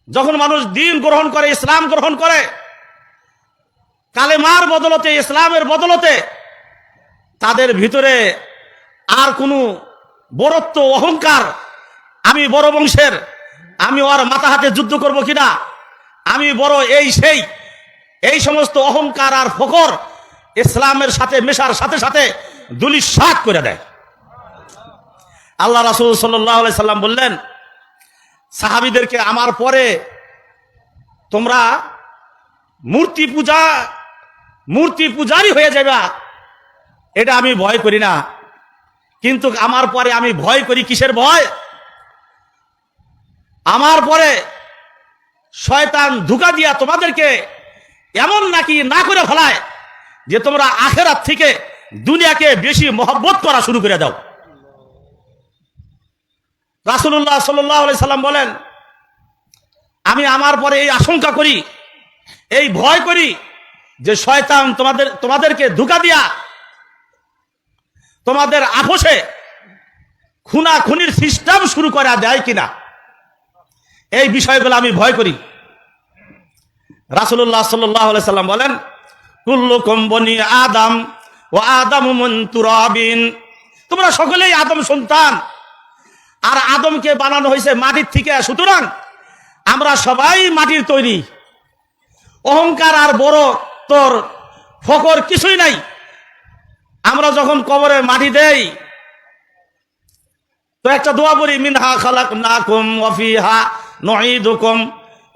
যখন মানুষ দিন গ্রহণ করে, ইসলাম গ্রহণ করে, কালেমার বদলতে, ইসলামের বদলতে তাদের ভিতরে আর কোনো বড়ত্ব, অহংকার, আমি বড় বংশের, আমি ওর মাথা হাতে যুদ্ধ করব কিনা, আমি বড় এই সেই, এই সমস্ত অহংকার আর ফকর ইসলামের সাথে মেশার সাথে সাথে ধূলিসাৎ করে দেয়। আল্লাহ রাসূল সাল্লাল্লাহু আলাইহি সাল্লাম বললেন সাহাবীদেরকে, আমার পরে তোমরা মূর্তি পূজারী হয়ে যাবে, এটা আমি ভয় করি না, কিন্তু আমার পরে আমি ভয় করি কিসের ভয়? আমার পরে শয়তান ধোঁকা দিয়া তোমাদেরকে এমন নাকি না করে ফেলায় যে তোমরা আখিরাত থেকে দুনিয়াকে বেশি মহব্বত করা শুরু করে দাও। রাসূলুল্লাহ সাল্লাল্লাহু আলাইহি সাল্লাম বলেন, আমি আমার পরে এই আশঙ্কা করি, এই ভয় করি যে শয়তান তোমাদেরকে ধোঁকা দিয়া তোমাদের আপোষে খুনাখুনির সিস্টেম শুরু করা যায় কিনা, এই বিষয়গুলো আমি ভয় করি। রাসূলুল্লাহ সাল্লাল্লাহু আলাইহি সাল্লাম বলেন, কুল্লুকুম বনি আদম ওয়া আদামু মিন তুরাবিন, তোমরা সকলেই আদম সন্তান, আর আদমকে বানানো হয়েছে মাটির থেকে, সুতরাং আমরা সবাই মাটির তৈরি। অহংকার আর বড় তোর ফকর কিছুই নাই। আমরা যখন কবরে মাটি দেই তো একটা দোয়া পড়ি, মিনহা খালাকনাকুম ওয়া ফিহা নুঈদুকুম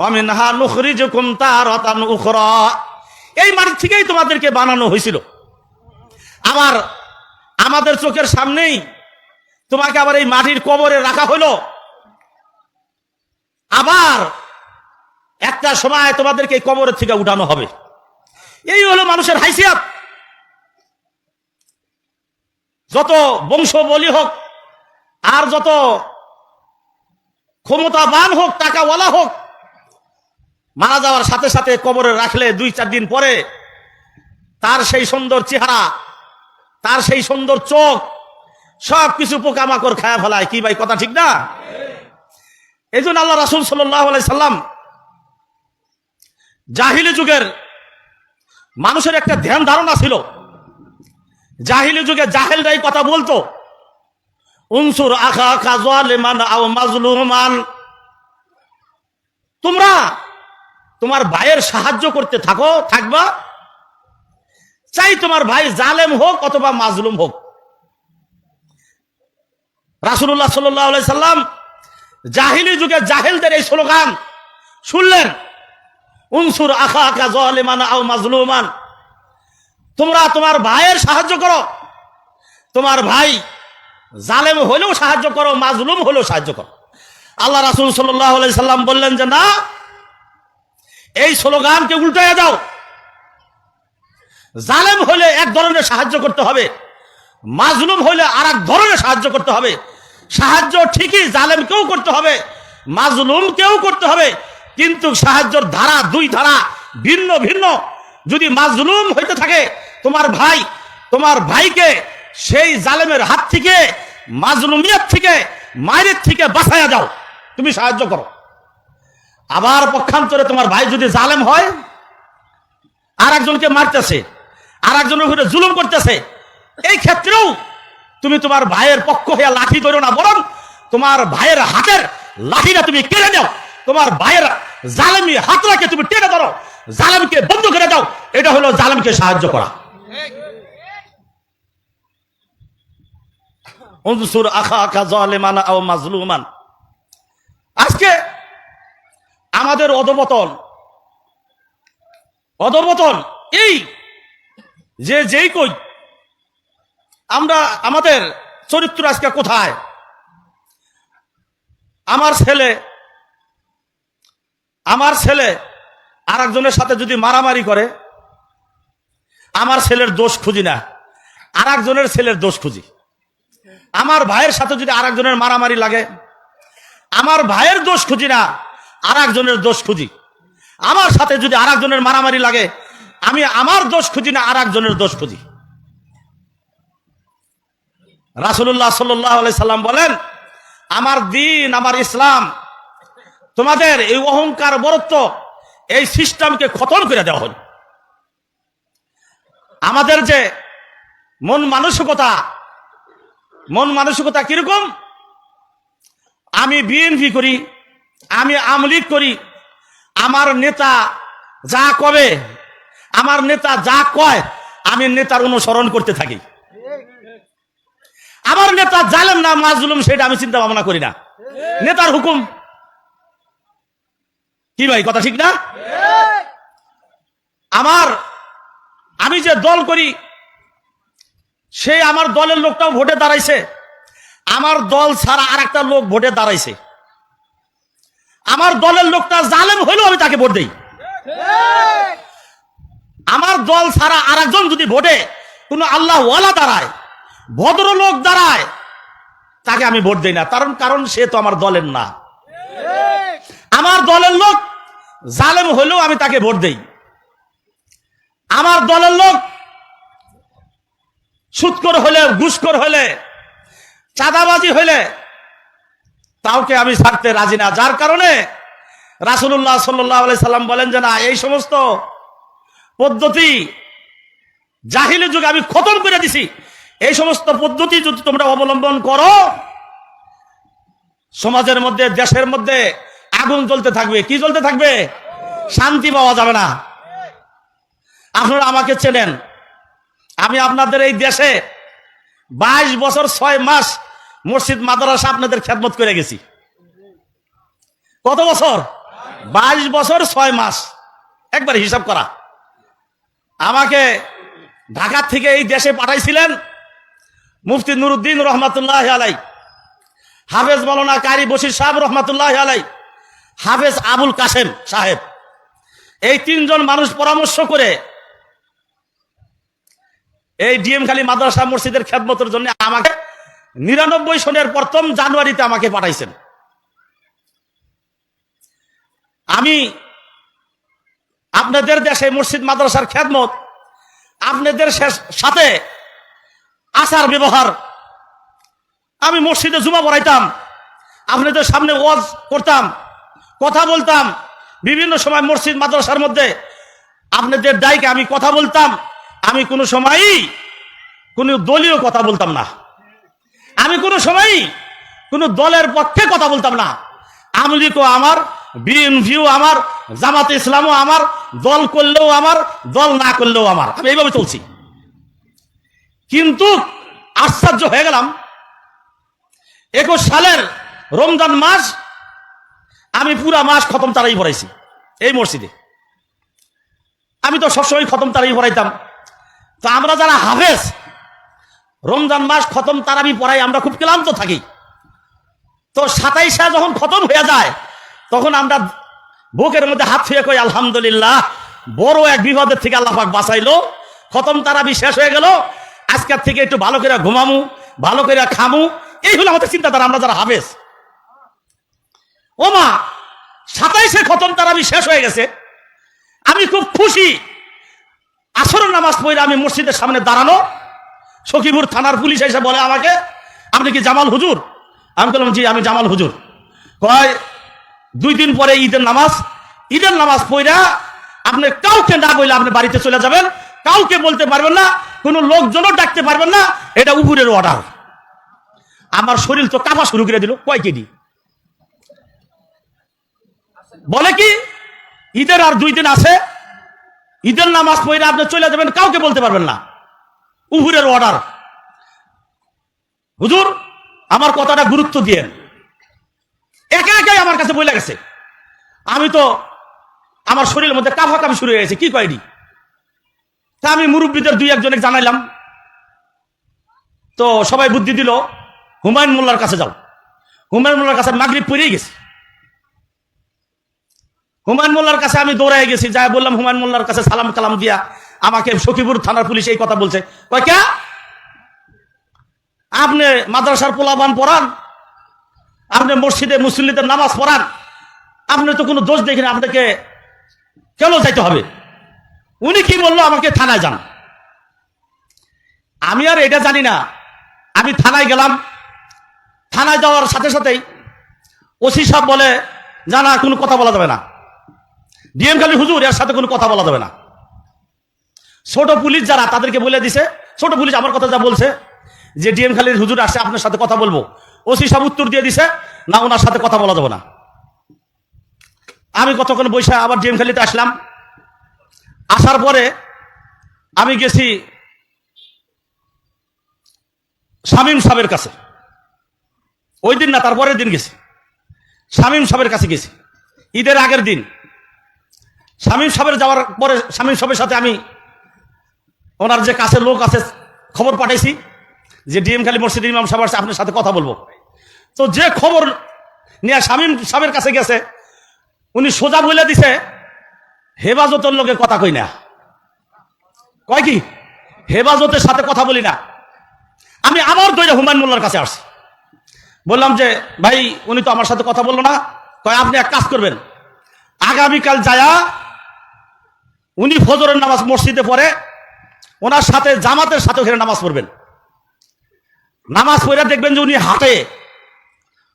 ওয়া মিনহা নুখরিজুকুম তারাতান উখরা। এই মাটি থেকেই তোমাদেরকে বানানো হয়েছিল। আবার আমাদের চোখের সামনেই তোমাকে আবার এই মাটির কবরে রাখা হলো, আবার একটা সময় তোমাদেরকে এই কবরের থেকে উঠানো হবে। এই হলো মানুষের হাইসিয়াত। যত বংশ বলি হোক আর যত ক্ষমতাবান হোক, টাকাওয়ালা হোক, মারা যাওয়ার সাথে সাথে কবরে রাখলে 2-4 দিন পরে তার সেই সুন্দর চেহারা, তার সেই সুন্দর চোখ সব কিছু পোকামাকড় খায়া ফেলায়। কি ভাই, কথা ঠিক না? এই জন্য আল্লাহ রাসূল সাল্লাল্লাহু আলাইহি সাল্লাম জাহিলি যুগের মানুষের একটা ধ্যান ধারণা ছিল। জাহিলি যুগে জাহেলরাই কথা বলতো, উনসুর আখাকা যালিমান আও মাজলুমান, তোমরা তোমার ভাইয়ের সাহায্য করতে থাকবা, চাই তোমার ভাই জালেম হোক অথবা মাজলুম হোক। রাসূলুল্লাহ সাল্লাল্লাহু আলাইহি সাল্লাম জাহিলি যুগে জাহেলদের এই স্লোগান শুনলেন, উনসুর আখাকা যালিমান আও মাজলুমান, তোমরা তোমার ভাইয়ের সাহায্য করো, তোমার ভাই জালেম হলেও সাহায্য করো, মাজলুম হলেও সাহায্য করো। আল্লাহ রাসূল সাল্লাল্লাহু আলাইহি সাল্লাম বললেন যে না, এই স্লোগানকে উল্টাইয়া দাও। জালেম হলে এক ধরনের সাহায্য করতে হবে, মাজলুম হলে আর এক ধরনের সাহায্য করতে হবে। সাহায্য ঠিকই জালেমকেও করতে হবে, মাজলুমকেও করতে হবে, কিন্তু সাহায্যের ধারা 2 ধারা ভিন্ন ভিন্ন। যদি মাজলুম হইতে থাকে তোমার ভাইকে সেই জালেমের হাত থেকে, মাজলুমিয়ত থেকে, মায়ের থেকে বাঁচাইয়া দাও, তুমি সাহায্য করো। আবার পক্ষান্তরে তোমার ভাই যদি জালেম হয়, আর একজনকে মারতেছে, আর একজনের উপরে জুলুম করতেছে, এই ক্ষেত্রেও তুমি তোমার ভাইয়ের পক্ষ হয়ে লাঠি ধরো না, বরং তোমার ভাইয়ের হাতের লাঠিটা তুমি কেড়ে দাও, তোমার ভাইয়ের জালেমি হাতটাকে তুমি টেনে ধরো, জালেমকে বন্ধ করে দাও। এটা হলো জালেমকে সাহায্য করা। উনসুর আখাকা যালিমান আও মাজলুমান। আজকে আমাদের অধপতন এই যেই কই আমরা, আমাদের চরিত্র আজকে কোথায়? আমার ছেলে আর একজনের সাথে যদি মারামারি করে, আমার ছেলের দোষ খুঁজি না, আর একজনের ছেলের দোষ খুঁজি। আমার ভাইয়ের সাথে যদি আর একজনের মারামারি লাগে, আমার ভাইয়ের দোষ খুঁজি না, আর একজনের দোষ খুঁজি। আমার সাথে যদি আর একজনের মারামারি লাগে, আমি আমার দোষ খুঁজি না, আর একজনের দোষ খুঁজি। রাসূলুল্লাহ সাল্লাল্লাহু আলাইহি সাল্লাম বলেন, আমার দ্বীন, আমার ইসলাম তোমাদের এই অহংকার বরত্ব এই সিস্টেমকে খতম করে দেওয়া হল। আমাদের যে মন মানসিকতা কিরকম, আমি বিএনপি করি, আমি আওয়ামী লীগ করি, আমার নেতা যা কবে, আমার নেতা যা কয় আমি নেতার অনুসরণ করতে থাকি। আমার নেতা জালেম না মাজলুম সেটা আমি চিন্তা ভাবনা করি না, নেতার হুকুম। কি ভাই, কথা ঠিক না? আমি যে দল করি সে আমার দলের লোকটাও ভোটে দাঁড়াইছে, আমার দল ছাড়া আর একটা লোক ভোটে দাঁড়াইছে, আমার দলের লোকটা জালেম হইলেও আমি তাকে ভোট দেই। আমার দল ছাড়া আর একজন যদি ভোটে কোন আল্লাহ ওয়ালা দাঁড়ায়, ভদ্রলোক দাঁড়ায়, তাকে আমি ভোট দেই না, কারণ সে তো আমার দলের না। আমার দলের লোক জালেম হইলেও আমি তাকে ভোট দেই। আমার দলের লোক সুদখোর হলে, ঘুষখোর হলে, চাঁদাবাজি হইলে তাওকে আমি ছাড়তে রাজি না। যার কারণে রাসূলুল্লাহ সাল্লাল্লাহু আলাইহি সাল্লাম বলেন যে না, এই সমস্ত পদ্ধতি জাহিলি যুগে আমি খতম করে দিছি। এই সমস্ত পদ্ধতি যদি তোমরা অবলম্বন করো, সমাজের মধ্যে, দেশের মধ্যে আগুন জ্বলতে থাকবে। কি জ্বলতে থাকবে? শান্তি পাওয়া যাবে না। আপনারা আমাকে চেনেন, আমি আপনাদের এই দেশে 22 বছর 6 মাস মসজিদ মাদ্রাসা আপনাদের খেদমত করে গেছি। কত বছর? 22 বছর 6 মাস। একবার হিসাব করা। আমাকে ঢাকা থেকে এই দেশে পাঠাইছিলেন মুফতি নুরুদ্দিন রহমাতুল্লাহ আলাই, হাফেজ মাওলানা কারি বশির সাহেব রহমাতুল্লাহ আলাই, হাফেজ আবুল কাসেম সাহেব, এই 3 জন মানুষ পরামর্শ করে এই ডিএম খালি মাদ্রাসা মসজিদের খেদমতের জন্য আমাকে 99 সনের 1ম জানুয়ারিতে আমাকে পাঠাইছেন। আমি আপনাদের দেশে মসজিদ মাদ্রাসার খেদমত, আপনাদের সাথে আচার ব্যবহার, আমি মসজিদে জুমা পড়াইতাম, আপনাদের সামনে ওয়াজ করতাম, কথা বলতাম, বিভিন্ন সময় মসজিদ মাদ্রাসার মধ্যে আপনাদের দায়কে আমি কথা বলতাম। আমি কোনো সময়ই কোনো দলীয় কথা বলতাম না, আমি কোনো সময়ই কোনো দলের পক্ষে কথা বলতাম না। আওয়ামী লীগও আমার, বিএনপিও আমার, জামাতে ইসলামও আমার, দল করলেও আমার, দল না করলেও আমার, আমি এইভাবে চলছি। কিন্তু আশ্চর্য হয়ে গেলাম, 21 সালের রমজান মাস আমি পুরা মাস খতম তারাই পড়াইছি এই মসজিদে। আমি তো সবসময় খতম তারাই পড়াইতাম। তো আমরা যারা হাফেজ, রমজান মাস খতম তারাবি পড়াই, আমরা খুব ক্লান্ত থাকি। তো 27 যখন খতম হয়ে যায়, তখন আমরা বুকের মধ্যে হাত ছুঁয়ে কই আলহামদুলিল্লাহ, বড় এক বিপদের থেকে আল্লাহ পাক বাঁচাইলো, খতম তারাবি শেষ হয়ে গেল, আজকের থেকে একটু ভালো করে ঘুমামু, ভালো করে খামু। এই হলো আমাদের চিন্তাধারা, আমরা যারা হাফেজ। ও মা, 27 খতম তারাবি শেষ হয়ে গেছে, আমি খুব খুশি। আসরের নামাজ পড়ে আমি মসজিদের সামনে দাঁড়ানো, সখীপুর থানার পুলিশ এসে বলে আমাকে, আপনি কি জামাল হুজুর? আমি বললাম জি, আমি জামাল হুজুর। কয় 2 দিন পরে ঈদের নামাজ পড়া আপনি কাউকে না বলে আপনি বাড়িতে চলে যাবেন, কাউকে বলতে পারবেন না, কোনো লোকজনও ডাকতে পারবেন না, এটা উপরের অর্ডার। আমার শরীর তো কাঁপা শুরু করে দিল। কয় কেডি বলে কি, ঈদের আর 2 দিন আছে, ঈদের নামাজ পড়ে আপনি চলে যাবেন, কাউকে বলতে পারবেন না, উপরের অর্ডার। হুজুর আমার কথাটা গুরুত্ব দিয়ে একা একাই আমার কাছে বলে গেছে। আমি তো আমার শরীরের মধ্যে কাঁপি শুরু হয়ে গেছে। কি কয়নি, তা আমি মুরব্বীদের 2-1 জনে জানাইলাম। তো সবাই বুদ্ধি দিল, হুমায়ুন মোল্লার কাছে যাও। হুমায়ুন মোল্লার কাছে মাগরিব পড়েই গেছি। হুমায়ুন মোল্লার কাছে আমি দৌড়াই গেছি, যাই বললাম হুমায়ুন মোল্লার কাছে সালাম কালাম দিয়া, আমাকে সখীপুর থানার পুলিশ এই কথা বলছে, কয় কে আপনি মাদ্রাসার পোলাবান পড়ান, আপনি মসজিদে মুসল্লিদের নামাজ পড়ান, আপনি তো কোনো দোষ দেখেন, আপনাকে কেন যাইতে হবে? উনি কি বললো, আমাকে থানায় যান। আমি আর এটা জানি না, আমি থানায় গেলাম। থানায় যাওয়ার সাথে সাথেই ওসি সাহেব বলে, জানা কোনো কথা বলা যাবে না, ডিএম খালি হুজুর এর সাথে কোনো কথা বলা যাবে না। ছোট পুলিশ যারা তাদেরকে বলে দিছে, ছোট পুলিশ আমার কথা যা বলছে যে ডিএম খালির হুজুর আসছে আপনার সাথে কথা বলবো, ওসি সাহেব উত্তর দিয়ে দিছে না ওনার সাথে কথা বলা যাবে না। আমি কতক্ষণ বৈশা আবার ডিএম খালিতে আসলাম। আসার পরে আমি গেছি শামীম সাহেবের কাছে, ওই দিন না তারপরের দিন গেছি শামীম সাহেবের কাছে গেছি, ঈদের আগের দিন। শামীম সাহেবের যাওয়ার পরে শামীম সাহেবের সাথে আমি ওনার যে কাছের লোক আছে খবর পাঠাইছি যে ডিএম খালি মসজিদের ইমাম সাহেব আসছে আপনার সাথে কথা বলবো। তো যে খবর নিয়ে শামীম সাহেবের কাছে গেছে উনি সোজা বলে দিছে হেফাজতের লোকে কথা কই না, কয় কি হেফাজতের সাথে কথা বলি না। আমি আবার দইরা হুমায়ুন মোল্লার কাছে আসছি, বললাম যে ভাই উনি তো আমার সাথে কথা বললো না। কয় আপনি এক কাজ করবেন, আগামীকাল যায়া উনি ফজরের নামাজ মসজিদে পড়ে ওনার সাথে জামাতের সাথে ওখানে নামাজ পড়বেন, নামাজ পড়ে দেখবেন যে উনি হাঁটে,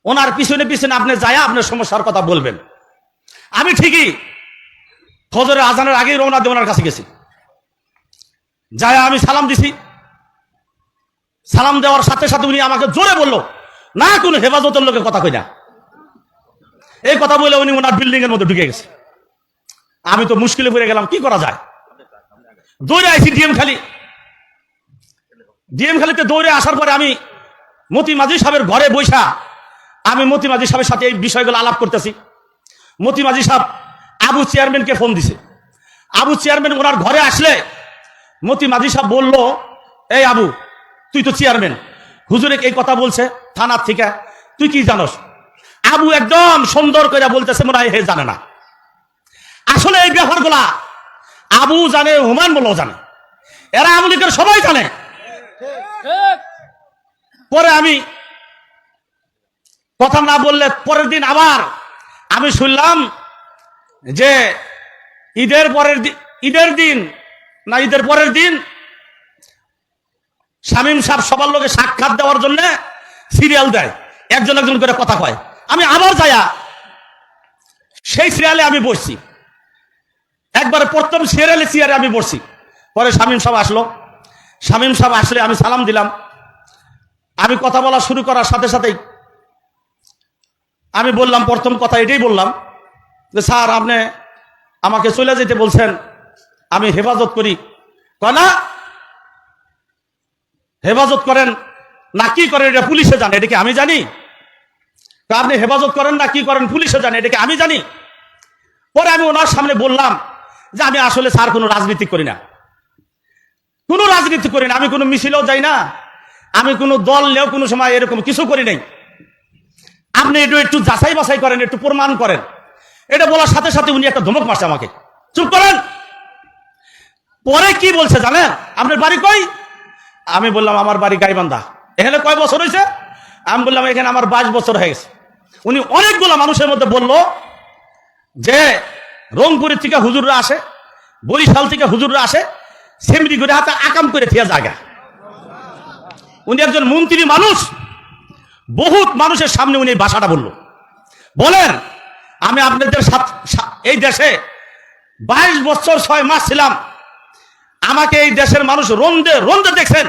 ওনার পিছনে পিছনে আপনি যায়া আপনার সমস্যার কথা বলবেন। আমি ঠিকই ফজরের আজানের আগেই রওনা দিয়ে ওনার কাছে গেছি, যায়া আমি সালাম দিছি। সালাম দেওয়ার সাথে সাথে উনি আমাকে জোরে বললো না কোনো হেফাজতের লোকের কথা কই না। এই কথা বলে উনি ওনার বিল্ডিং এর মধ্যে ঢুকে গেছে। আমি তো মুশকিলে পড়ে গেলাম, কি করা যায়। দৌড়ে আইছি ডিএম খালিতে। দৌড়ে আসার পরে আমি মতি মাঝি সাহেবের ঘরে বৈশা আমি মতি মাঝি সাহেবের সাথে এই বিষয়গুলো আলাপ করতেছি। মতি মাঝি সাহেব আবু চেয়ারম্যানকে ফোন দিছে। আবু চেয়ারম্যান ওনার ঘরে আসলে মতি মাঝি সাহেব বলল, এই আবু তুই তো চেয়ারম্যান, হুজুরে এই কথা বলছে থানার থেকে, তুই কি জানোস? আবু একদম সুন্দর করে বলতেছে মনে হয় হে জানে না। আসলে এই ব্যাপারগুলা আবু জানে, হুমায়ুন মোল্লাও জানে, এরা আওয়ামী লীগের সবাই জানে। পরে আমি কথা না বললে পরের দিন আবার আমি শুনলাম যে ঈদের পরের দিন শামীম সাহেব সবার লোকে সাক্ষাৎ দেওয়ার জন্য সিরিয়াল দেয়, একজন একজন করে কথা কয়। আমি আবার যাইয়া সেই সিরিয়ালে আমি বসছি, একবারে প্রথম চেয়ারে আমি বসছি। পরে শামীম সাহেব আসলো, শামীম সাহেব আসলে আমি সালাম দিলাম। আমি কথা বলা শুরু করার সাথে সাথেই আমি বললাম, প্রথম কথা এটাই বললাম যে স্যার আপনি আমাকে চলে যেতে বলছেন, আমি হেফাজত করি। কয় না হেফাজত করেন না কি করেন এটা পুলিশে জানে, এটা কি আমি জানি? আপনি হেফাজত করেন না কি করেন পুলিশে জানে, এটা কি আমি জানি? পরে আমি ওনার সামনে বললাম যে আমি আসলে স্যার কোনো রাজনীতি করি না, আমি কোনো মিছিলেও যাই না, আমি কোনো দল নেও কোনো সময় এরকম কিছু করি নাই। আপনি একটু যাচাই বাছাই করেন, একটু প্রমাণ করেন। এটা বলার সাথে সাথে উনি একটা ধমক মারছে আমাকে, চুপ করেন। পরে কি বলছে জানেন? আপনার বাড়ি কই? আমি বললাম আমার বাড়ি গাইবান্ধা। এখানে কয় বছর হয়েছে? আমি বললাম এখানে আমার 22 বছর হয়ে গেছে। উনি অনেকগুলো মানুষের মধ্যে বলল যে রংপুরের থেকে হুজুররা আসে, বরিশাল থেকে হুজুররা আসে, সেমরি করে হাতে আকাম করে থিয়া জায়গা। উনি একজন মন্ত্রী মানুষ, বহুত মানুষের সামনে উনি ভাষাটা বলল। বলেন আমি আপনাদের এই দেশে 22 বছর 6 মাস ছিলাম, আমাকে এই দেশের মানুষ রন্দে রন্দে দেখছেন।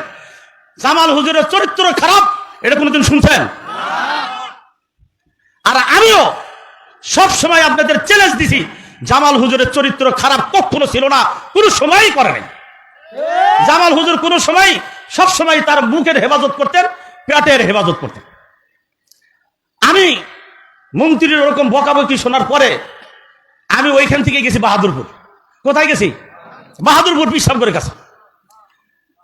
জামাল হুজুরের চরিত্র খারাপ এটা কোনোদিন শুনছেন? আর আমিও সব সময় আপনাদের চ্যালেঞ্জ দিছি, জামাল হুজুরের চরিত্র খারাপ কখনো ছিল না, কোনো সময়ই করে নাই। জামাল হুজুর কোনো সময় সব সময় তার মুখের হেফাজত করতেন, পেটের হেফাজত করতেন। আমি মন্ত্রীর ওরকম বকাবকি শোনার পরে আমি ওইখান থেকে গেছি বাহাদুরপুর। কোথায় গেছি? বাহাদুরপুর পীর সাহেবের কাছে।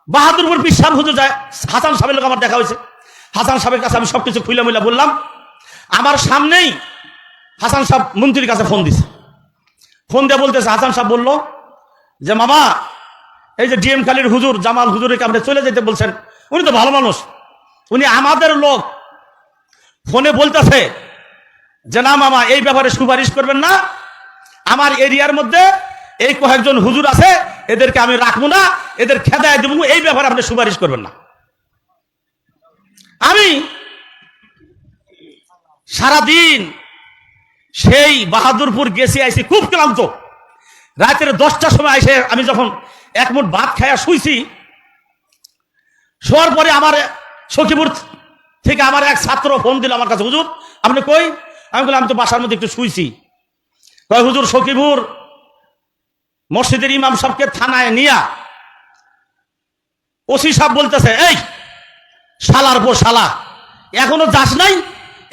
বাহাদুরপুর পীর সাহেব হুজুর যায়, হাসান সাহেবের লোক আমার দেখা হয়েছে। হাসান সাহেবের কাছে আমি সবকিছু খুলে মুইলা বললাম। আমার সামনেই হাসান সাহেব মন্ত্রীর কাছে ফোন দিছে। ফোন দিয়ে বলতেছে, হাসান সাহেব বলল যে মামা এই যে ডিএম খালির হুজুর জামাল হুজুরকে আপনি চলে যেতে বলছেন, উনি তো ভালো মানুষ, উনি আমাদের লোক। ফোনে বলতেছে যে না মামা এই ব্যাপারে সুপারিশ করবেন না, আমার এরিয়ার মধ্যে এই কয়েকজন হুজুর আছে, এদেরকে আমি রাখবো না, এদের খেদায় দেব, এই ব্যাপারে আপনি সুপারিশ করবেন না। আমি সারাদিন সেই বাহাদুরপুর গেছি আইসি খুব ক্লান্ত, রাতের 10টার সময় এসে আমি যখন এক মুঠ ভাত খাইয়া শুইছি, শোয়ার পরে আমার সখীপুর থেকে আমার এক ছাত্র ফোন দিল আমার কাছে, হুজুর আপনি কই? আমি বললাম আমি তো বাসার মধ্যে একটু শুইছি। কয় হুজুর সখীপুর মসজিদের ইমাম সাহেবকে থানায় নিয়া ওসি সাহেব বলতেছে, এই শালার পর শালা এখনো যাস নাই,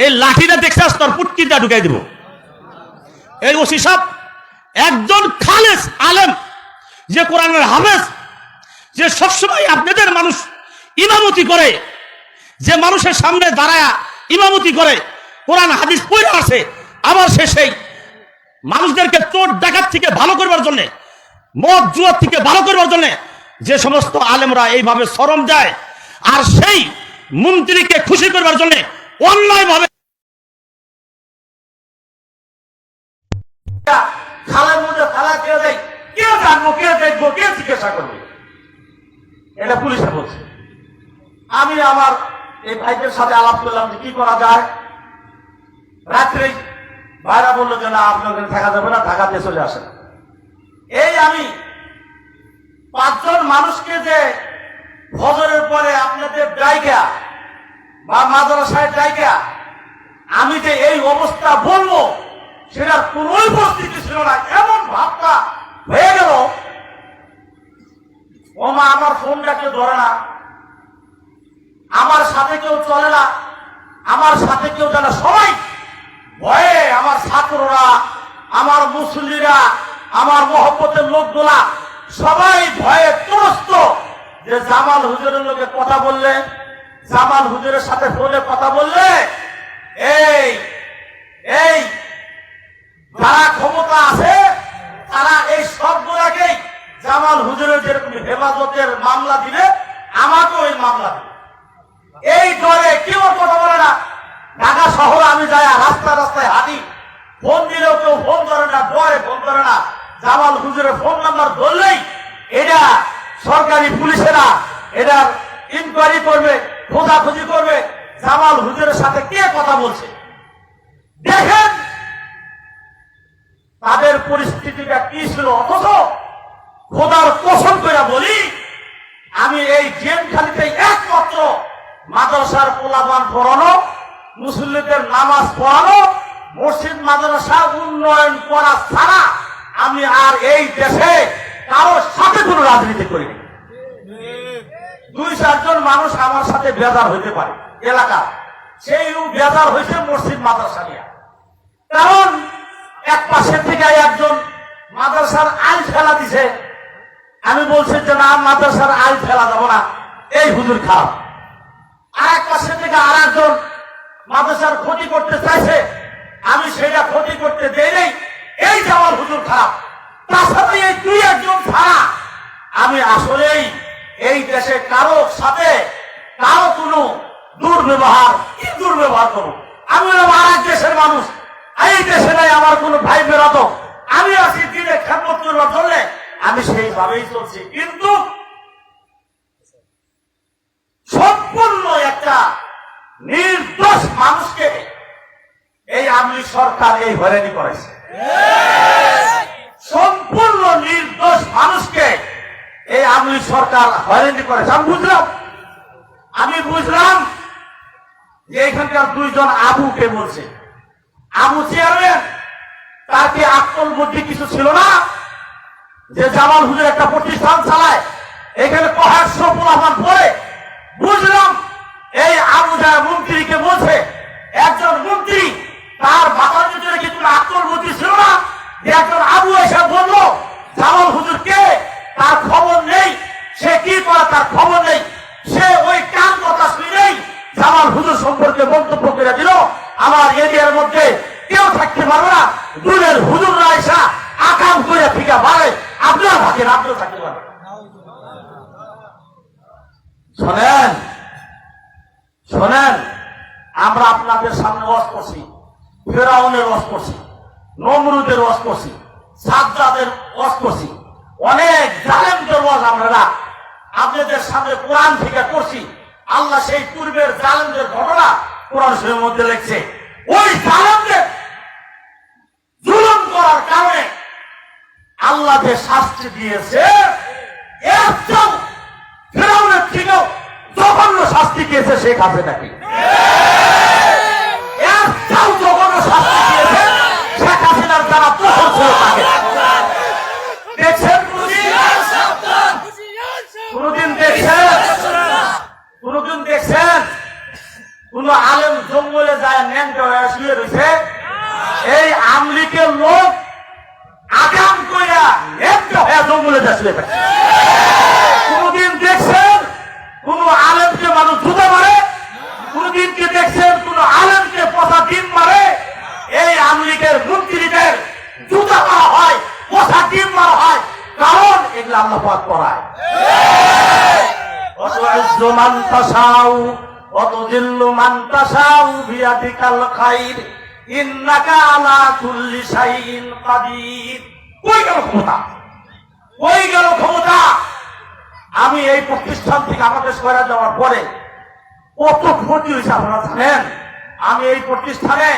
এই লাঠিটা দেখছাস তোর পুটকিটা ঢুকাই দিব। এই ওসি সাহেব একজন খালেস আলেম, যে কোরআনের হাফেজ, যে সবসময় আপনাদের মানুষ ইমামতি করে, যে মানুষের সামনে দাঁড়ায়া ইমামতি করে, কোরআন হাদিস পড়ে আসে, আবার সে সেই মানুষদেরকে চোর ডাকাত থেকে ভালো করবার জন্য, মদ জুয়ার থেকে ভালো করবার জন্য যে সমস্ত আলেমরা এইভাবে শরম যায়, আর সেই মন্ত্রীকে খুশি করবার জন্য অন্যায় ভাবে খালের মধ্যে ফেলা কে দেয়, কে জানবো, কে দেখবো, কে জিজ্ঞাসা করবে? এটা পুলিশে বলছে। আমি আমার এই ভাইদের সাথে আলাপ করলাম যে কি করা যায়। রাত্রে ভাইরা বললো যে না, আপনি ওখানে থাকা যাবে না, ঢাকাতে চলে আসেন। এই আমি 5 জন মানুষকে যে ফজরের পরে আপনাদের ডাইকা বা মাদ্রাসায় ডাইকা আমি যে এই অবস্থা বলবো, সেটার কোন উপস্থিতি ছিল না, এমন ভাবটা হয়ে গেল। ওমা আমার ফোনটা কেউ ধরে না, আমার সাথে কেউ চলে না, আমার সাথে কেউ জানে, সবাই ভয়ে, আমার ছাত্ররা, আমার মুসল্লিরা, আমার মহব্বতের লোকগুলা সবাই ভয়ে ত্রস্ত যে জামাল হুজুরের লোকে কথা বললে, জামাল হুজুরের সাথে ফোনে কথা বললে এই এই যারা ক্ষমতা আছে তারা এই সবগুলাকেই জামাল হুজুরের যেরকম হেফাজতের মামলা দিলে আমাকেও এই মামলা দিবে। এই ডরে কেউ কথা বলে না। ঢাকা শহরে আমি যাই, রাস্তায় রাস্তায় হাঁটি, ফোন দিলেও কেউ ফোন ধরে না, ডরে ফোন ধরে না। জামাল হুজুরের ফোন নাম্বার ধরলেই এটা সরকারি পুলিশেরা এটার ইনকোয়ারি করবে, খোঁজাখুঁজি করবে, জামাল হুজুরের সাথে কে কথা বলছে। দেখেন তাদের পরিস্থিতিটা কি ছিল। অথচ খোদার কসম করে বলি, আমি এই জেলখালিতে একমাত্র মাদ্রাসার পোলাপান পড়ানো, মুসল্লিদের নামাজ পড়ানো, মসজিদ মাদ্রাসা উন্নয়ন করা ছাড়া আমি আর এই দেশে কারোর সাথে কোনো রাজনীতি করিনি। 2-4 জন মানুষ আমার সাথে বেজার হইতে পারে এলাকা, সেই বেজার হয়েছে মসজিদ মাদ্রাসা নিয়ে। কারণ এক পাশে থেকে একজন মাদ্রাসার আইল ফেলা দিছে, আমি বলছি যে না, মাদ্রাসার আইল ফেলা যাব না, এই হুজুর খারাপ। আর এক পাশে থেকে আর একজন মাদ্রাসার ক্ষতি করতে চাইছে, আমি সেটা ক্ষতি করতে দেই নাই, এই জামাল হুজুর খারাপ। তাছাড়া এই 2-1 জন ছাড়া আমি আসলেই এই দেশে কারো সাথে কারো কোনো দুর্ব্যবহার, কি দুর্ব্যবহার করবো? আমি হলাম আর এক দেশের মানুষ, এই দেশে নাই আমার কোনো ভাই বেরোত, আমি আছি দিনে খেদমত করবার জন্য, আমি সেইভাবেই চলছি। কিন্তু সম্পূর্ণ একটা নির্দোষ মানুষকে এই আওয়ামী সরকার এই হয়রানি করেছে। সম্পূর্ণ নির্দোষ মানুষকে এই আওয়ামী সরকার হয়রানি করেছে। আমি বুঝলাম যে এখানকার 2 জন আবুকে বলছে, আবু চেয়ারম্যান, তার কি আকল বুদ্ধি কিছু ছিল না যে জামাল হুজুর একটা প্রতিষ্ঠান চালায়, এখানে 100 পোলাপান পড়ে? বুঝলাম এই আবু যারা মন্ত্রীকে বলছে, একজন মন্ত্রী তার মাথার ভিতরে কি কোনো আকল বুদ্ধি ছিল না যে একজন আবু এসে বললো জামাল হুজুর কে, তার খবর নেই, সে কি করে তার খবর নেই, সে ওই কান কথা শুনেই জামাল হুজুর সম্পর্কে মন্তব্য করে দিল, আমার এরিয়ার মধ্যে কেউ থাকতে পারবে না, দূরের হুজুররা এসা আকাম করে ফিকা বাড়ে, আপনারা থাকেন, আপনিও থাকতে পারবেন। শোনেন শোনেন, আমরা আপনাদের সামনে ওয়াজ করছি, ফেরাউনের ওয়াজ করছি, নমরুদের ওয়াজ করছি, সাজ্জাদের ওয়াজ করছি, অনেক জালেমদের ওয়াজ আমরা আপনাদের সামনে কোরআন থেকে করছি। আল্লাহ সেই পূর্বের জালেমদের ঘটনা কোরআন শরীফের মধ্যে লিখছে। ওই জালেমদের করার কারণে আল্লাহ যে শাস্তি দিয়েছে এর চেয়েও ফিরআউনের থেকেও জঘন্য শাস্তি দিয়েছে শেখ হাসিনাকে। এর চেয়েও জঘন্য শাস্তি দিয়েছে শেখ হাসিনার যারা দখল ছিল তাকে। দেখছেন কোনদিন দেখছেন কোন আলেম জঙ্গলে যায় ন্যাংটা হয়ে শুয়ে রয়েছে? এই আমলিকের লোক আগাম কইরা ন্যাংটা হয়ে জঙ্গলে যায় শুয়ে থাকে। কোনদিন দেখছেন কোন আলেমকে মানুষ জুতা মারে? কোনদিন কি দেখছেন কোন আলেমকে পচা ডিম মারে? এই আমলিকের মন্ত্রীদের জুতা মারা হয়, পচা ডিম মারা হয়, কারণ এগুলো আল্লাহ পাক করায়। وتعز من تشاء وتذل من تشاء بيدك الخير إنك على كل شيء قدير। কই গেল ক্ষমতা? কই গেল ক্ষমতা? আমি এই প্রতিষ্ঠান থেকে আমাদের সরে যাওয়ার পরে কত ক্ষতি হয়েছে আপনারা জানেন? আমি এই প্রতিষ্ঠানে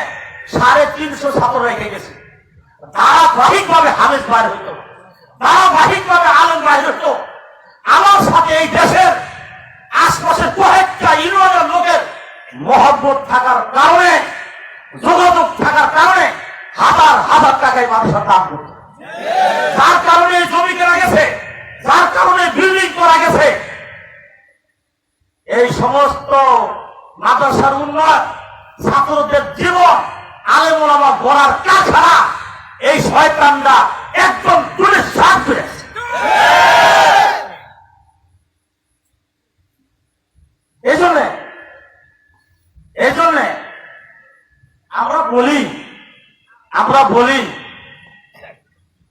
350 ছাত্র রেখে গেছি। ধারাবাহিকভাবে হাফেজ বাইর হইতো, ধারাবাহিকভাবে আলেম বাইর হইতো। আমার সাথে এই দেশের আশপাশে কয়েকটা ইউনিয়নের লোকের মহব্বত থাকার কারণে, যোগাযোগ থাকার কারণে হাজার হাজার টাকায় মানুষের দাম করত। যার কারণে জমি কেনা গেছে, যার কারণে বিল্ডিং করা গেছে। এই সমস্ত মাদ্রাসার উন্নয়ন, ছাত্রদের জীবন, আলেম ওলামা গড়ার কাছাড়া এই শয়তানরা একদম তুলে সার করেছে। এই জন্য আমরা বলি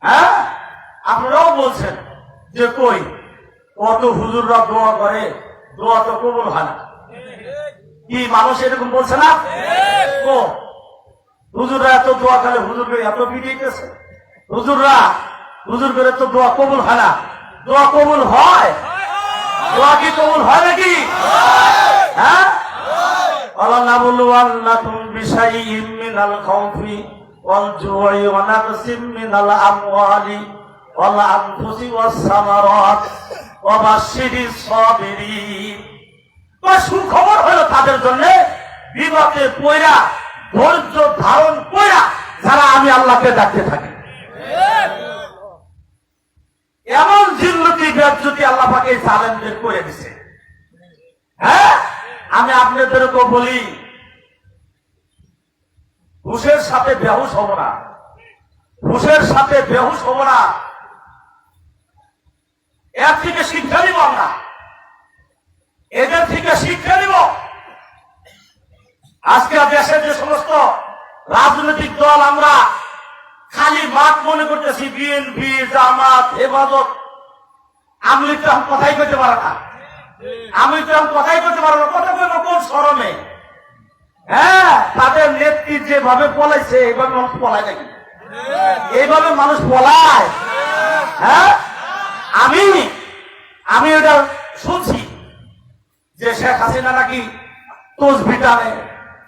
হ্যাঁ, আপনারাও বলছেন যে কই কত হুজুররা দোয়া করে, দোয়া তো কবুল হয় না। কি মানুষ এরকম বলছে না? ও হুজুররা এত দোয়া করে, হুজুরকে এত পিটিয়েছে, হুজুর করে তো দোয়া কবুল হয় না। দোয়া কবুল হয়? দোয়া কি কবুল হয় নাকি? হ্যাঁ, وَلَنَبْلُوَنَّكُمْ بِشَيْءٍ مِّنَ الْخَوْفِ وَالْجُوعِ وَنَقْصٍ مِّنَ الْأَمْوَالِ وَالْأَنفُسِ وَالثَّمَرَاتِ وَبَشِّرِ الصَّابِرِينَ। সুখবর হলো তাদের জন্য বিপদে পড়া ধৈর্য ধারণ কইরা যারা আমি আল্লাহকে ডাকতে থাকি। এমন জিল্লতি বেজ্জতি আল্লাহ পাক এই জালেমদের করে দিছে। হ্যাঁ, আমি আপনাদেরকেও বলি, ঘুষের সাথে বেহুশ হব না, ঘুষের সাথে বেহুশ হব না। এর থেকে শিক্ষা নিব আমরা, এদের থেকে শিক্ষা নিব। আজকে দেশের যে সমস্ত রাজনৈতিক দল আমরা খালি মাঠ মনে করতেছি, বিএনপি, জামাত, হেফাজত, আমলি তো আমি কথাই করতে পারে না, আমি তো আমি কথাই করতে পারবো না। কথা বলবো কোন শরমে? হ্যাঁ, তাদের নেত্রী যেভাবে পলাইছে এইভাবে মানুষ পলায় নাকি? এইভাবে মানুষ পলায়? হ্যাঁ, আমি এটা শুনছি যে শেখ হাসিনা নাকি তসবিহ টানে,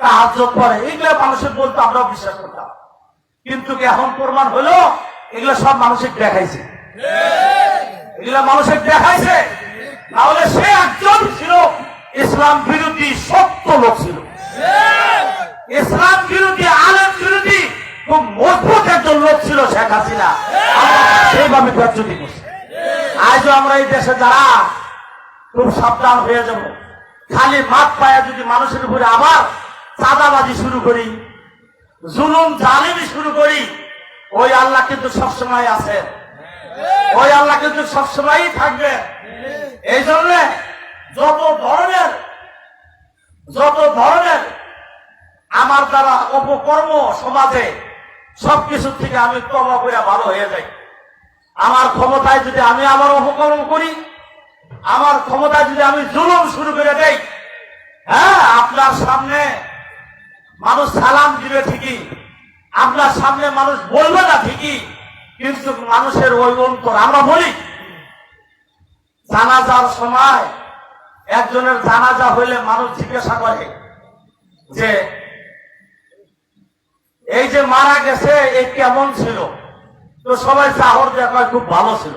তাহাজ্জুদ পড়ে, এগুলো মানুষের বলতো, আমরাও বিশ্বাস করতাম। কিন্তু এখন প্রমাণ হলো এগুলো সব মানুষের দেখাইছে, এগুলো মানুষের দেখাইছে। তাহলে সে একজন ছিল ইসলাম বিরোধী সত্য লোক ছিল, ইসলাম বিরোধী, আলেম বিরোধী খুব মজবুত একজন লোক ছিল শেখ হাসিনা। সেইভাবে বেজ্জতি করছে। আজও আমরা এই দেশে যারা খুব সাবধান হয়ে যাব। খালি মাঠ পায়া যদি মানুষের উপরে আবার চাঁদাবাজি শুরু করি, জুলুম জালিমি শুরু করি, ওই আল্লাহ কিন্তু সবসময় আছে, ওই আল্লাহ কিন্তু সবসময়ই থাকবে। এই জন্য যত ধরনের আমার দ্বারা অপকর্ম সমাজে সবকিছু থেকে আমি তওবা করে ভালো হয়ে যাই। আমার ক্ষমতায় যদি আমি আমার অপকর্ম করি, আমার ক্ষমতায় যদি আমি জুলুম শুরু করে দেই, হ্যাঁ, আপনার সামনে মানুষ সালাম দিবে ঠিকই, আপনার সামনে মানুষ বলবে না ঠিকই, কিন্তু মানুষের ওই অন্তর। আমরা বলি জানাজার সময় একজনের জানাজা হইলে মানুষ জিজ্ঞাসা করে যে এই যে মারা গেছে এই কেমন ছিল, তো সবাই চাহর দেখায় খুব ভালো ছিল।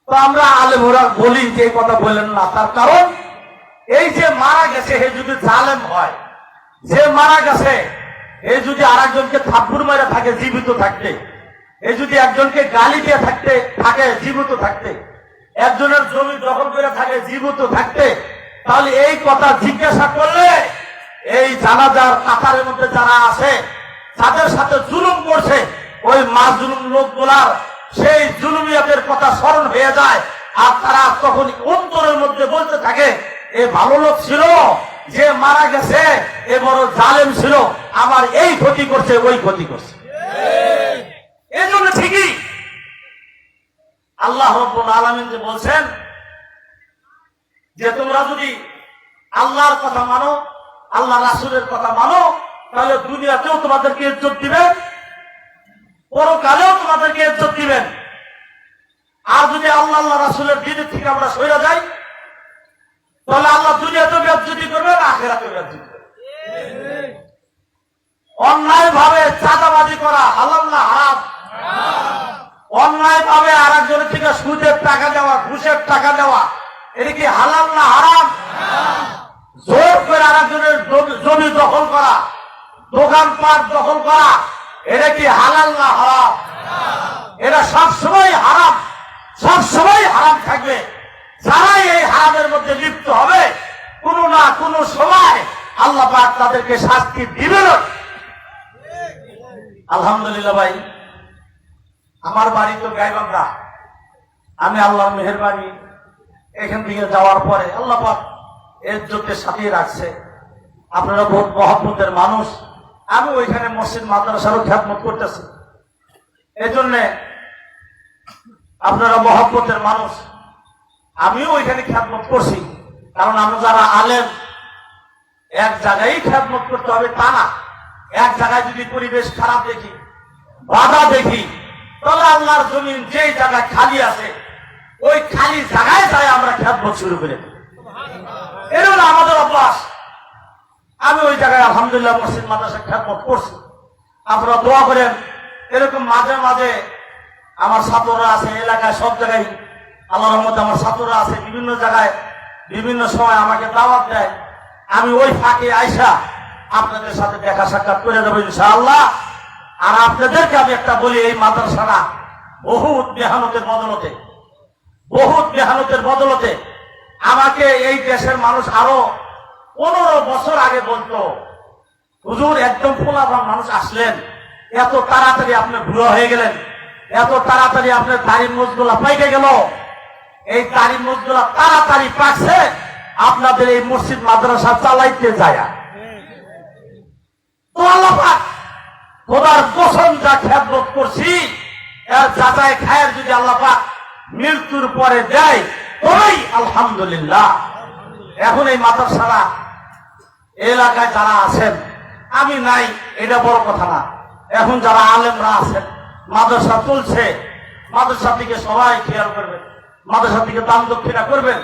তো আমরা আলেমরা বলি যে এই কথা বললেন না, তার কারণ এই যে মারা গেছে হে যদি জালেম হয়, যে মারা গেছে এই যদি আরেকজনকে থাপ্পড় মেরে থাকে জীবিত থাকতে, এই যদি একজনকে গালি দিয়ে থাকে জীবিত থাকতে, একজনের জমি দখল করে থাকে জীবিত থাকতে, তাহলে এই কথা জিজ্ঞাসা করলে এই জানাজার কাতারের মধ্যে যারা আছে যাদের সাথে জুলুম করছে ওই মাজলুম লোকগুলার সেই জুলুমিয়াতের কথা স্মরণ হয়ে যায়, আর তারা তখন অন্তরের মধ্যে বলতে থাকে এ ভালো লোক ছিল, যে মারা গেছে এ বড় জালেম ছিল, আমার এই ক্ষতি করছে ওই ক্ষতি করছে। এই জন্য ঠিকই আল্লাহ রাব্বুল আলামিন যে বলছেন যে তোমরা যদি আল্লাহর কথা মানো, আল্লাহ রাসূলের কথা মানো, তাহলে দুনিয়াতেও তোমাদেরকে ইজ্জত দিবেন, পরকালেও তোমাদেরকে ইজ্জত দিবেন। আর যদি আল্লাহ রাসূলের দ্বীনের থেকে আমরা সরে যাই, তাহলে আল্লাহ দুনিয়াতেও বেইজ্জতি করবেন, আখিরাতেও বেইজ্জতি করবেন। অন্যায় ভাবে চাঁদাবাজি করা হালাল না হারাম? অন্যায় ভাবে আরেকজনের থেকে সুদের টাকা দেওয়া, ঘুষের টাকা দেওয়া, এটা কি হালাল না হারাম? জোর করে আরেকজনের জমি দখল করা, দোকানপাট দখল করা, এটা কি হালাল না হারাম? এটা সবসময় হারাম, সবসময় হারাম থাকবে। যারাই এই হারামের মধ্যে লিপ্ত হবে কোনো না কোনো সময় আল্লাহ পাক তাদেরকে শাস্তি দিবেন। আলহামদুলিল্লাহ ভাই, আমার বাড়ি তো গাইবান্ধা। আমি আল্লাহর মেহেরবানি এখান থেকে যাওয়ার পরে আল্লাহ পাক ইজ্জতের সাথেই রাখছে। আপনারা বহুত মহব্বতের মানুষ, আমি ওইখানে মসজিদ মাদ্রাসারও খ্যাতমত করতেছি। এই জন্য আপনারা মহব্বতের মানুষ, আমিও ওইখানে খ্যাতমত করছি। কারণ আমরা যারা আলেম এক জায়গায় খ্যাতমত করতে হবে তা না। এক জায়গায় যদি পরিবেশ খারাপ দেখি, বাধা দেখি, তাহলে আল্লাহর জমিন যেই জায়গায় খালি আছে ওই খালি জায়গায় যাই আমরা খ্যাতমত শুরু করে দিই। এটা হলো আমাদের অভ্যাস। আমি ওই জায়গায় আলহামদুলিল্লাহ মসজিদ মাদ্রাসা খ্যাতমত করছি। আপনারা দোয়া করেন। এরকম মাঝে মাঝে আমার ছাত্ররা আছে এলাকায়, সব জায়গায় আল্লাহর রহমতে আমার ছাত্ররা আছে, বিভিন্ন জায়গায় বিভিন্ন সময় আমাকে দাওয়াত দেয়। আমি ওই ফাঁকে আইসা আপনাদের সাথে দেখা সাক্ষাৎ করে দেবো ইনশাআল্লাহ। আর আপনাদেরকে আমি একটা বলি, এই মাদ্রাসাটা বহুত মেহনতের বদলতে আমাকে এই দেশের মানুষ আরো 15 বছর আগে বলতো, হুজুর একদম পোলাপান মানুষ আসলেন, এত তাড়াতাড়ি আপনি বুড়ো হয়ে গেলেন, এত তাড়াতাড়ি আপনার দাড়ির মুছগুলা পাইকে গেল। এই দাড়ির মুছগুলা তাড়াতাড়ি পাকছে আপনাদের এই মসজিদ মাদ্রাসা চালাইতে যায়। তো আল্লাহ পাক খোদার কসম যা খেদমত করছি এর যাচাই খায়ের যদি আল্লাহ পাক মৃত্যুর পরে দেয় তবেই আলহামদুলিল্লাহ। এখন এই মাদ্রাসারা এলাকায় যারা আছেন, আমি নাই এটা বড় কথা না, এখন যারা আলেমরা আছেন, মাদ্রাসা চলছে, মাদ্রাসার দিকে সবাই খেয়াল করবেন, মাদ্রাসার দিকে দান দক্ষিণা করবেন।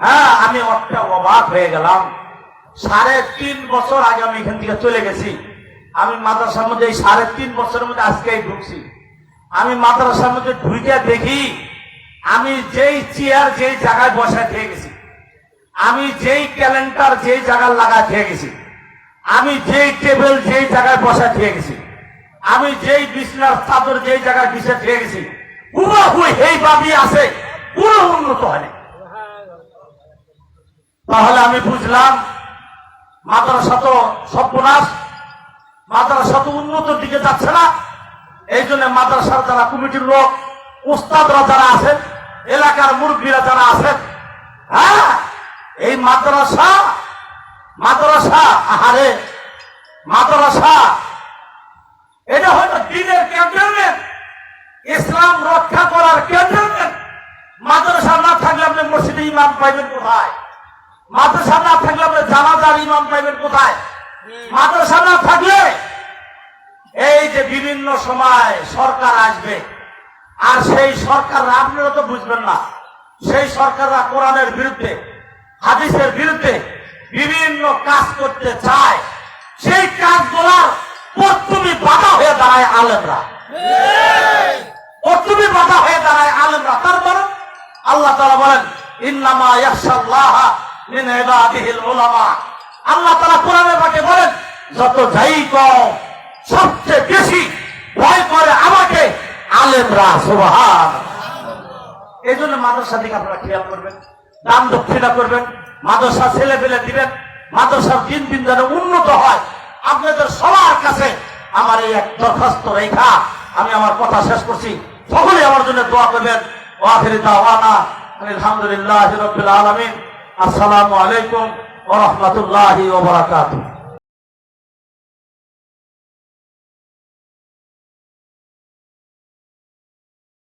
হ্যাঁ, আমি একটা অবাক হয়ে গেলাম। 3.5 বছর আগে আমি এখান থেকে চলে গেছি। আমি মাদ্রাসার মধ্যে এই 3.5 বছরের মধ্যে আজকেই ঢুকছি। আমি মাদ্রাসার মধ্যে ঢুকে দেখি আমি যেই চেয়ার যেই জায়গায় বসায় খেয়ে গেছি, আমি যেই ক্যালেন্ডার যেই জায়গায় লাগা খেয়ে গেছি, আমি যেই টেবিল যেই জায়গায় বসা খেয়ে গেছি, আমি যেই বিছনার চাদর যেই জায়গায় বিছে খেয়ে গেছি, হুবহু এইভাবেই আছে, পুরো উন্নত হয়নি। তাহলে আমি বুঝলাম মাদ্রাসা তো সর্বনাশ, মাদ্রাসা তো উন্নতির দিকে যাচ্ছে না। এই জন্য মাদ্রাসার যারা কমিটির লোক, উস্তাদরা যারা আছেন, এলাকার মুরব্বীরা যারা আছেন, হ্যাঁ, এই মাদ্রাসা আহারে মাদ্রাসা এটা হয়তো দ্বীনের ক্যান্টনমেন্ট, ইসলাম রক্ষা করার ক্যান্টনমেন্ট। মাদ্রাসা না থাকলে আপনি মসজিদে ইমাম পাইবেন কোথায়? মাদ্রাসা না থাকলে আপনি জানাজার ইমাম পাইবেন কোথায়? মাদ্রাসা না থাকলে এই যে বিভিন্ন সময় সরকার আসবে, আর সেই সরকাররা আপনারা তো বুঝবেন না, সেই সরকাররা কোরআনের বিরুদ্ধে, হাদিসের বিরুদ্ধে বিভিন্ন কাজ করতে চায়। সেই কাজগুলার প্রথমে বাধা হয়ে দাঁড়ায় আলেমরা, প্রথমে বাধা হয়ে দাঁড়ায় আলেমরা। তারপর আল্লাহ তাআলা বলেন ইন্নামা ইয়াখশাল্লাহা মিন ইবাদিহিল উলামা। আল্লাহ তাআলা কোরআনে পাকে বলেন যত যাই কও সবচেয়ে বেশি ভয় করে আমাকে আলেমরা। সুবহানাল্লাহ। এই জন্য মাদ্রাসা দিকে আপনারা খেয়াল করবেন, দান দক্ষিণা করবেন, মাদ্রাসা ছেলে পেলে দিবেন, মাদ্রাসার দিন দিন যেন উন্নত হয়। আপনাদের সবার কাছে আমার এই এক দরখাস্ত রেখা আমি আমার কথা শেষ করছি। সকলে আমার জন্য দোয়া করবেন। ওয়া আখিরু দাওয়ানা আলহামদুলিল্লাহি রাব্বিল আলামিন। আসসালামু আলাইকুম ওয়া রাহমাতুল্লাহি ওয়া বারাকাতুহু।